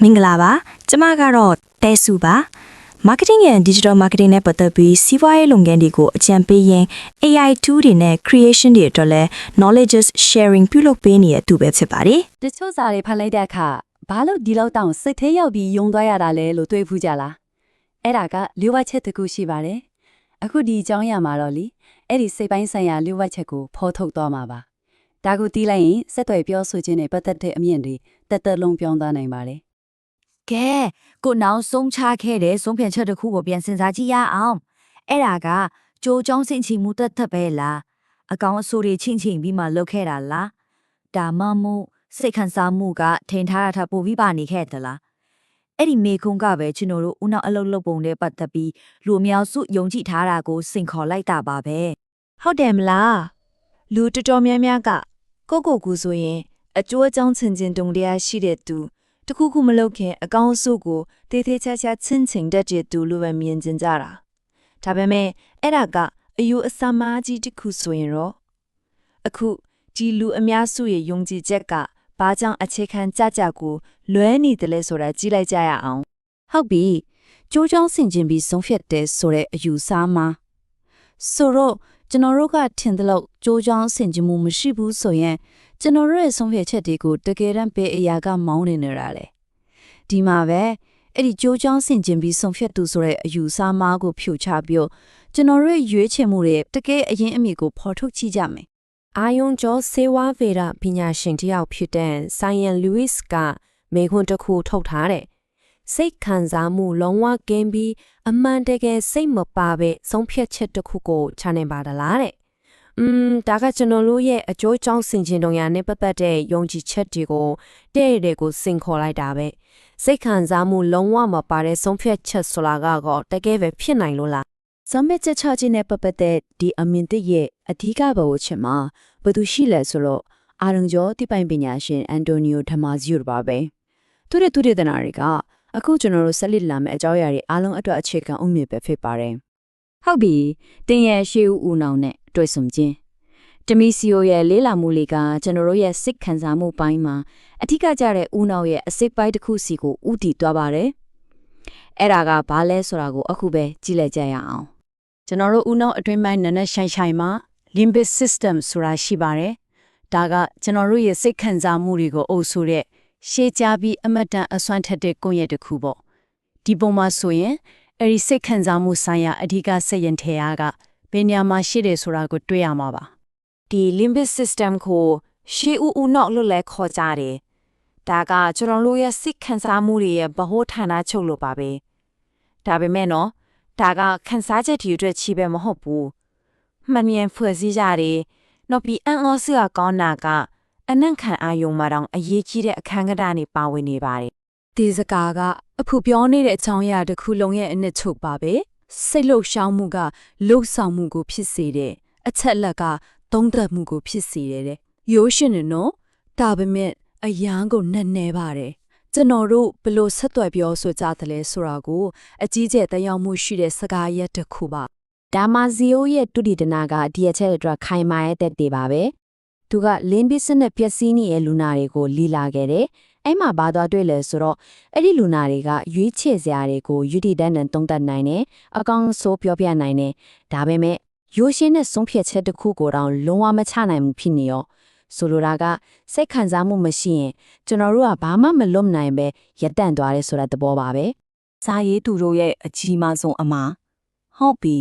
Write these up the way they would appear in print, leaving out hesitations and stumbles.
မင်္ဂလာပါကျမကတော့တဲစုပါ marketing and digital marketing နဲ့ပတ်သက်ပြီးစီးပွားရေးလုပ်ငန်းတွေကိုအကြံပေးရင်း AI tool တွေနဲ့ creation တွေအတွက်လည်း knowledge sharing ပြုလုပ်ပေးနေတဲ့သူပဲဖြစ်ပါတယ် တချို့စာတွေဖတ်လိုက်တဲ့အခါဘာလို့ဒီလောက်တောင်စိတ်ထဲရောက်ပြီးယုံသွားရတာလဲလို့တွေးဖူးကြလားအဲ့ဒါကလျှို့ဝှက်ချက်တစ်ခုရှိပါတယ်အခုဒီအကြောင်းအရာမှာတော့လေအဲ့ဒီစိတ်ပိုင်းဆိုင်ရာလျှို့ဝှက်ချက်ကိုဖော်ထုတ်သွားမှာပါဒါကိုတီးလိုက်ရင်စက်တွေပြောဆိုခြင်းနဲ့ပတ်သက်တဲ့အမြင်တွေတက်တက်လုံးပြောင်းသွားနိုင်ပါတယ် ကဲကိုနောက်ဆုံးချခဲ့တဲ့ဆုံးဖြတ်ချက်တစ်ခုကိုပြန်စဉ်းစားကြည့်ရအောင်အဲ့ဒါကကြိုးကြောင်းစင်ချီမှုတက်တက်ပဲလားအကောင်အဆိုးတွေချင်းချင်းပြီးမှလုတ်ခဲ့တာလားဒါမှမဟုတ်စိတ်ခံစားမှုကထိန်ထားတာထပ်ပိုပြီးပါနေခဲ့သလားအဲ့ဒီမေခုံကပဲကျွန်တော်တို့ဦးနောက်အလုပ်လုပ်ပုံနဲ့ပတ်သက်ပြီးလူအများစုယုံကြည်ထားတာကိုစိန်ခေါ်လိုက်တာပါပဲ ဟုတ်တယ်မလားလူတော်တော်များများကကိုကူဆိုရင်အကျိုးအကြောင်းချင်းချင်းတုံတရားရှိတဲ့သူတခုခုမလုပ်ခင်အကောင်းအဆိုးကိုတေးသေးချာချာချင်းချင်းတတ်တဲ့သူလိုပဲမြင်ကျင်ကြတာဒါပေမဲ့အဲ့ဒါကအယူအဆမားကြီးတစ်ခုဆိုရင်တော့အခုဒီလူအများစုရဲ့ယုံကြည်ချက်ကဘာကြောင့်အခြေခံကြကြကိုလွဲနေတယ်လဲဆိုတာကြည့်လိုက်ကြရအောင် ဟုတ်ပြီကြိုးကြောင်းဆင်ခြင်ပြီးဆုံးဖြတ်တဲ့ဆိုတဲ့အယူဆမှာဆိုတော့ကျွန်တော်တို့ကထင်တယ်လို့ကြိုးကြောင်းဆင်ခြင်မှုမရှိဘူးဆိုရင်ကျွန်တော်တို့ရဲ့ဆုံးဖြတ်ချက်တွေကိုတကယ်တမ်းပဲအရာကမောင်းနေနေတာလေဒီမှာပဲအဲ့ဒီကြိုးကြောင်းဆင်ခြင်ပြီးဆုံးဖြတ်သူဆိုတဲ့အယူဆမှားကိုဖြိုချပြီးကျွန်တော်တို့ရွေးချယ်မှုတွေတကယ်အရင်အမိကိုဖော်ထုတ်ကြည့်ကြမယ် အာယုံကျော်စေဝါဗေဒပညာရှင်တယောက်ဖြစ်တဲ့ဆိုင်ယန်လူးစ်ကမေခွန်းတစ်ခုထုတ်ထားတဲ့စိတ်ခံစားမှုလုံးဝကင်းပြီးအမှန်တကယ်စိတ်မပါပဲဆုံးဖြတ်ချက်တစ်ခုကိုချနိုင်ပါဒလားတဲ့ဒါကကျွန်တော်တို့ရဲ့အကျိုးကြောင့်ဆင်ခြင်တုံရနဲ့ပတ်သက်တဲ့ယုံကြည်ချက်တွေကိုတဲ့ကိုစင်ခေါ်လိုက်တာပဲစိတ်ခံစားမှုလုံးဝမပါတဲ့ဆုံးဖြတ်ချက်ဆိုတာကတော့တကယ်ပဲဖြစ်နိုင်လို့လား ဆုံးဖြတ်ချက်ချခြင်းနဲ့ပတ်သက်တဲ့ဒီအမြင်သစ်ရဲ့အဓိကဘဝချက်မှာဘယ်သူရှိလဲဆိုတော့အာရုံကျော်တိပိုင်ပညာရှင်အန်တိုနီယိုထမာဇီယိုပါပဲသူတဲ့တနာတွေကအခုကျွန်တော်တို့ဆက်လက်လာမယ့်အကြောင်းအရာတွေအားလုံးအတွက်အခြေခံဥမြစ်ပဲဖြစ်ပါတယ်ဟုတ်ပြီတင်ရဲ့ရှေးဦးနောင်နဲ့တွေ့ဆုံခြင်းတမီစီယိုရဲ့လေးလာမှုလေးကကျွန်တော်တို့ရဲ့စိတ်ခံစားမှုပိုင်းမှာအထူးကကြတဲ့ဦးနောင်ရဲ့အစိတ်ပိုင်းတစ်ခုစီကိုဥတည်သွားပါတယ်အဲ့ဒါကဘာလဲဆိုတာကိုအခုပဲကြည့်လိုက်ကြရအောင်ကျွန်တော်တို့ဦးနောက်အတွင်းပိုင်းနည်းနည်းရှိုင်မှာ limbic system ဆိုတာရှိပါတယ်။ဒါကကျွန်တော်တို့ရဲ့စိတ်ခံစားမှုတွေကိုအုပ်ဆိုတဲ့ရှေးကြပြီးအမတန်အစွမ်းထက်တဲ့ကွန်ရက်တစ်ခုပေါ့။ဒီပုံမှာဆိုရင်အဲဒီစိတ်ခံစားမှုဆိုင်ရာအဓိကစက်ရင်ထဲကဘယ်နေရာမှာရှိတယ်ဆိုတာကိုတွေ့ရမှာပါ ဒီ limbic system ကိုရှေးဦးနောက်လို့လည်းခေါ်ကြတယ်ဒါကကျွန်တော်တို့ရဲ့စိတ်ခံစားမှုတွေရဲ့ဗဟိုဌာနချုပ်လို့ပါပဲဒါပေမဲ့နော်ဒါကခန်းစားချက်တွေအတွက်ချီပဲမဟုတ်ဘူးမှန်မြန်ဖွဲ့စည်းကြတယ်နောက်ပြီးအန်အော်စီကကောင်းတာကအနံ့ခံအာယုံမှာတောင်အရေးကြီးတဲ့အခန်းကဏ္ဍနေပါဝင်နေပါတယ် ဒီစကားကအခုပြောနေတဲ့အကြောင်းအရာတစ်ခုလုံးရဲ့အနှစ်ချုပ်ပါပဲစိတ်လှုပ်ရှားမှုကလှုပ်ဆောင်မှုကိုဖြစ်စေတယ်အချက်လက်ကသုံးသပ်မှုကိုဖြစ်စေတယ်တဲ့ရိုးရှင်နော်ဒါပေမဲ့အရန်ကိုနဲ့နေပါတယ်ကျွန်တော်တို့ဘလို့ဆက်သွယ်ပြောဆိုကြတယ်လဲဆိုတာကိုအကြီးကျယ်တယောက်မှုရှိတဲ့စကားရက်တစ်ခုပါ ဒါမာဇီယိုရဲ့တုတိတနာကဒီအချက်အတွက်ခိုင်မာရဲ့တက်တွေပါပဲသူကလင်းပစ်စနဲ့ပျက်စီးနေတဲ့လူနာတွေကိုလီလာခဲ့တယ်အဲ့မှာဘာသွားတွေ့လဲဆိုတော့အဲ့ဒီလူနာတွေကရွေးချယ်စရာတွေကိုယူတီတန်းနဲ့တုံးတက်နိုင်တယ်အကောင်ဆိုးပြောပြနိုင်တယ်ဒါပေမဲ့ရိုးရှင်းတဲ့ဆုံးဖြတ်ချက်တစ်ခုကိုတောင်လုံးဝမချနိုင်ဘူးဖြစ်နေရောဆိုလိုတာကစိတ်ခံစားမှုမရှိရင်ကျွန်တော်တို့ကဘာမှမလွတ်နိုင်ပဲရပ်တန့်သွားတယ်ဆိုတဲ့သဘောပါပဲစာရေးသူတို့ရဲ့အကြီးမားဆုံးအမှားဟုတ်ပြီ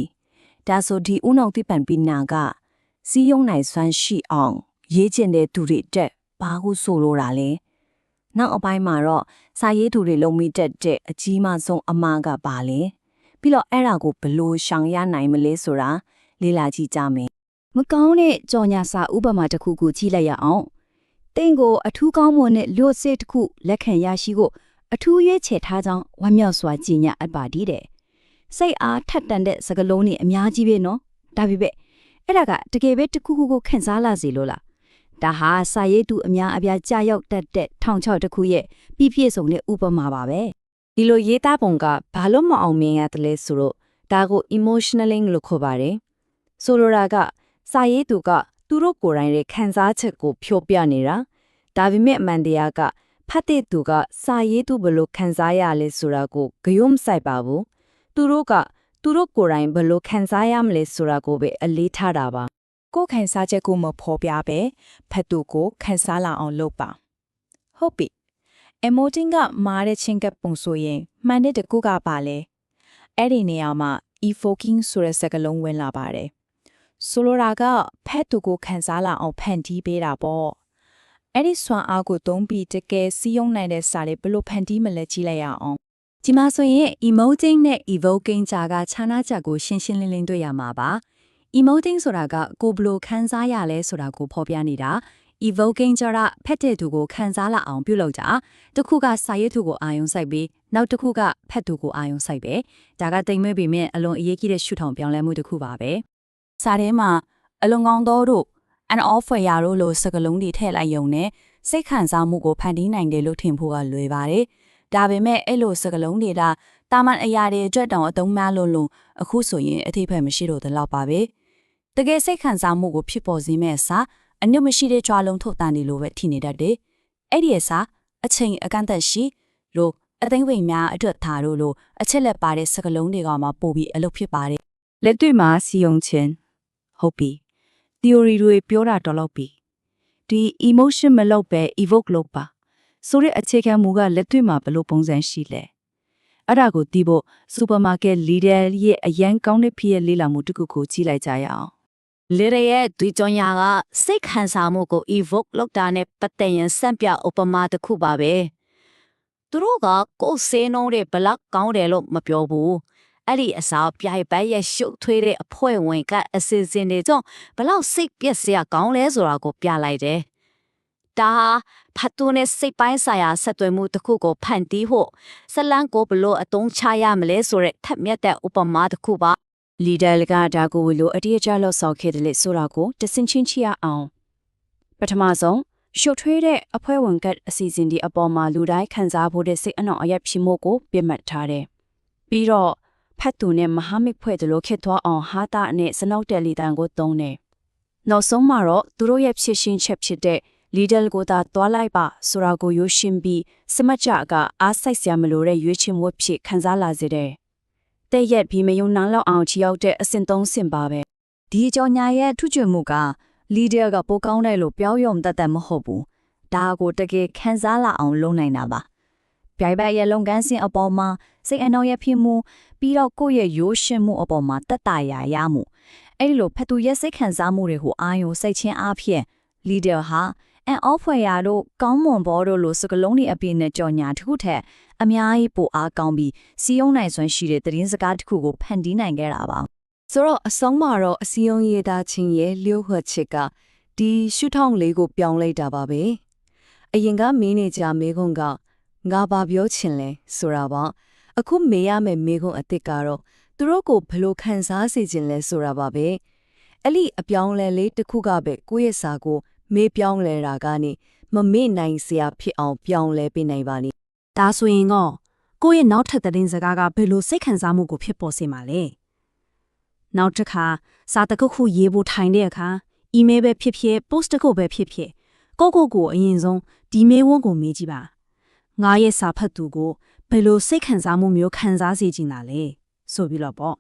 ဒါဆိုဒီဦးနောက်တိပန်ပနာကစီးယုံနိုင်စွမ်းရှိအောင်ရေးကျင်တဲ့သူတွေတက်ဘာကိုဆိုလိုတာလဲနောက်အပိုင်းမှာတော့စာရေးသူတွေလုံမိတက်တဲ့အကြီးမားဆုံးအမှားကပါလဲပြီးတော့အဲ့ဒါကိုဘလို့ရှောင်ရနိုင်မလဲဆိုတာလေ့လာကြည့်ကြမယ် မကောင်းတဲ့ကြော်ညာစာဥပမာတစ်ခုကိုကြည့်လိုက်ရအောင်တင်းကိုအထူးကောင်းမွန်တဲ့လွတ်စစ်တစ်ခုလက်ခံရရှိဖို့အထူးရွေးချယ်ထားကြောင်းဝမ်းမြောက်စွာကြီးညာအပ်ပါတည်တယ်စိတ်အားထက်တန်တဲ့စကားလုံးတွေအများကြီးပဲနော်ဒါပေမဲ့အဲ့ဒါကတကယ်ပဲတစ်ခုခုကိုခန်းစားလာစေလို့လားဒါဟာစာရေးသူအများအပြားကြာရောက်တတ်တဲ့ထောင်ချောက်တစ်ခုရဲ့ပြည့်စုံတဲ့ဥပမာပါပဲ ဒီလိုရေးသားပုံကဘာလို့မအောင်မြင်ရတယ်လဲဆိုတော့ဒါကို emotionaling လို့ခေါ်ပါတယ်ဆိုလိုတာကစာရေးသူကသူတို့ကိုယ်တိုင်ရဲ့ခံစားချက်ကိုဖြိုပြနေတာဒါပေမဲ့အမှန်တရားက ဖတ်တဲ့သူကစာရေးသူဘလို့ခံစားရလဲဆိုတာကိုဂယုံစိုက်ပါဘူးသူတို့ကိုယ်တိုင်ဘလို့ခံစားရမလဲဆိုတာကိုပဲအလေးထားတာပါ ကိုယ်ခံစားချက်ကိုမဖော်ပြပဲဖတ်သူကိုခံစားလာအောင်လုပ်ပါဟုတ်ပြီ emoting ကမားတဲ့ချင်းကပ်ပုံဆိုရင်မှန်တဲ့တကူကပါလဲအဲ့ဒီနေရာမှာ evoking ဆိုတဲ့စကားလုံးဝင်လာပါတယ်ဆိုလိုတာကဖတ်သူကိုခံစားလာအောင်ဖန်တီးပေးတာပေါ့အဲ့ဒီစွမ်းအားကိုသုံးပြီးတကယ်စီးယုံနိုင်တဲ့စာလေးဘလို့ဖန်တီးမလဲကြည့်လိုက်ရအောင် ဒီမှာဆိုရင် emoting နဲ့ evoking ကြားကခြားနားချက်ကိုရှင်းရှင်းလင်းလင်းတွေ့ရမှာပါ emoting ဆိုတာကကိုဘလို့ခံစားရလဲဆိုတာကိုဖော်ပြနေတာ evoking ကြတာဖတ်တဲ့သူကိုခံစားလာအောင်ပြုလုပ်တာတစ်ခုကစာရေးသူကိုအာရုံစိုက်ပြီးနောက်တစ်ခုကဖတ်သူကိုအာရုံစိုက်ပဲဒါကတိမ်မဲပေမဲ့အလွန်အရေးကြီးတဲ့ရှုထောင့်ပြောင်းလဲမှုတစ်ခုပါပဲစာထဲမှာအလွန်ကောင်းသောတို့ and offer ရတို့လို့စကားလုံးတွေထည့်လိုက်ရုံနဲ့စိတ်ခံစားမှုကိုဖန်တီးနိုင်တယ်လို့ထင်ဖို့ကလွယ်ပါတယ်ဒါပေမဲ့အဲ့လိုစကားလုံးတွေကတာမန်အရာတွေအတွက်တောင်အသုံးများလို့အခုဆိုရင်အထိပ္ပယ်မရှိတော့တဲ့လောက်ပါပဲတကယ်စိတ်ခံစားမှုကိုဖြစ်ပေါ်စေမဲ့အစားအနုမရှိတဲ့ကြွားလုံးထုတ်တန်နေလို့ပဲထင်နေတတ်တယ်အဲ့ဒီအစားအချိန်အကန့်အသတ်ရှိလို့အသိဝိများအတွက်ထားလို့အချက်လက်ပါတဲ့စကားလုံးတွေကမှပို့ပြီးအလုပ်ဖြစ်ပါတယ်လက်တွေ့မှာစီယုံခြင်းဟုတ်ပြီ theory တွေပြောတာတော့လောက်ပြီဒီ emotion မလုပ်ပဲ evoke လုပ်ပါဆိုတဲ့အခြေခံမူကလက်တွေ့မှာဘယ်လိုပုံစံရှိလဲအဲ့ဒါကိုသိဖို့ supermarket leader ရဲ့အရန်ကောင်းတဲ့ဖြစ်ရလေးလာမှုတစ်ခုကိုကြည့်လိုက်ကြရအောင် leader ရဲ့ဒီကြောင်ညာကစိတ်ခံစားမှုကို evoke လုပ်တာနဲ့ပတ်သက်ရင်စံပြဥပမာတစ်ခုပါပဲသူတို့ကကိုယ်စေးနှုံးတဲ့ဘလောက်ကောင်းတယ်လို့မပြောဘူးအဲ့ဒီအစားပြိုင်ပတ်ရဲ့ရှုပ်ထွေးတဲ့အဖွဲဝင်ကအစီအစဉ်တွေကြောင့်ဘလောက်စိတ်ပြက်စရာကောင်းလဲဆိုတာကိုပြလိုက်တယ်ဒါဖတ်သူနဲ့စိတ်ပိုင်းဆိုင်ရာဆက်သွယ်မှုတစ်ခုကိုဖန်တီးဖို့ဇလန်းကိုဘလို့အသုံးချရမလဲဆိုတဲ့ထက်မြက်တဲ့ဥပမာတစ်ခုပါ leader ကဒါကိုလို့အတိအကျလောက်ဆောက်ခဲ့တယ်လေဆိုတာကိုတစင်ချင်းချရအောင်ပထမဆုံးရှုပ်ထွေးတဲ့အဖွဲဝင်ကအစီအစဉ်ဒီအပေါ်မှာလူတိုင်းခံစားဖို့တဲ့စိတ်အနှောက်အယှက်ဖြစ်မှုကိုပြတ်မှတ်ထားတယ်ပြီးတော့ဖတ်သူနဲ့မဟာမိတ်ဖွဲ့တယ်လို့ခက်သွားအောင်ဟာတာနဲ့စနောက်တဲ့လီတန်ကိုသုံးတယ်နောက်ဆုံးမှာတော့သူတို့ရဲ့ဖြစ်ရှင်းချက်ဖြစ်တဲ့ leader ကိုသာတွားလိုက်ပါဆိုတာကိုရွှေရှင်းပြီးစမတ်ကြကအားစိုက်စရာမလိုတဲ့ရွေးချယ်မှုဖြစ်ခံစားလာစေတယ်တဲ့ရက်ပြီးမယုံနိုင်လောက်အောင်ချီရောက်တဲ့အဆင့်သုံးဆင့်ပါပဲ ဒီကြောင်ညာရဲ့ထူးချွန်မှုက leader ကပိုကောင်းတယ်လို့ပြောရုံတတ်မဟုတ်ဘူးဒါကိုတကယ်ခံစားလာအောင်လုပ်နိုင်တာပါပြိုင်ပတ်ရဲ့လုပ်ငန်းစဉ်အပေါ်မှာစိတ်အနှောက်အယှက်ဖြစ်မှုပြီးတော့ကိုယ့်ရဲ့ရိုးရှင်းမှုအပေါ်မှာတက်တာရမှုအဲ့ဒီလိုဖတ်သူရဲ့စိတ်ခံစားမှုတွေကိုအာရုံစိတ်ချင်းအားဖြင့် leader ဟာ and offer ရတို့ကောင်းမွန်ဘောတို့လိုစကလုံးတွေအပြည့်နဲ့ကြော်ညာတစ်ခုထက်အများကြီးပိုအားကောင်းပြီးစီယုံနိုင်စွမ်းရှိတဲ့သတင်းစကားတစ်ခုကိုဖန်တီးနိုင်ခဲ့တာပါဆိုတော့အဆုံးမှာတော့အစည်းအရုံးရေးသားခြင်းရဲ့လျှို့ဝှက်ချက်ကဒီရှုထောင့်လေးကိုပြောင်းလိုက်တာပါပဲအရင်ကမင်းနေကြမေခွန်းကငါဘာပြောချင်လဲဆိုတာပါအခုမေးရမယ့်မေခွန်းအစ်စ်ကတော့သူတို့ကိုဘယ်လိုခံစားစေချင်လဲဆိုတာပါပဲအဲ့ဒီအပြောင်းလဲလေးတစ်ခုကပဲကိုယ့်ရဲ့စာကိုမေးပြောင်းလဲတာကနေမမေ့နိုင်စရာဖြစ်အောင်ပြောင်းလဲပေးနိုင်ပါလိ ဒါဆိုရင်တော့ကိုယ့်ရဲ့နောက်ထပ်သတင်းစကားကဘယ်လိုစိတ်ခံစားမှုကိုဖြစ်ပေါ်စေမှာလဲနောက်တစ်ခါစာတစ်ခုခုရေးဖို့ထိုင်တဲ့အခါ email ပဲဖြစ်ဖြစ် post တစ်ခုပဲဖြစ်ဖြစ်ကိုအရင်ဆုံးဒီမေးဝန်းကိုမေးကြည့်ပါငါရဲ့စာဖတ်သူကိုဘယ်လိုစိတ်ခံစားမှုမျိုးခံစားစေချင်တာလဲဆိုပြီးတော့ပေါ့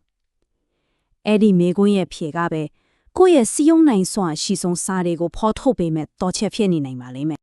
အဲ့ဒီမေးခွန်းရဲ့ဖြေကပဲကိုယ့်ရဲ့စီယုံနိုင်စွာရှိဆုံးစာတွေကိုဖော်ထုတ်ပေးမဲ့တော်ချက်ဖြစ်နေနိုင်ပါလိမ့်မယ်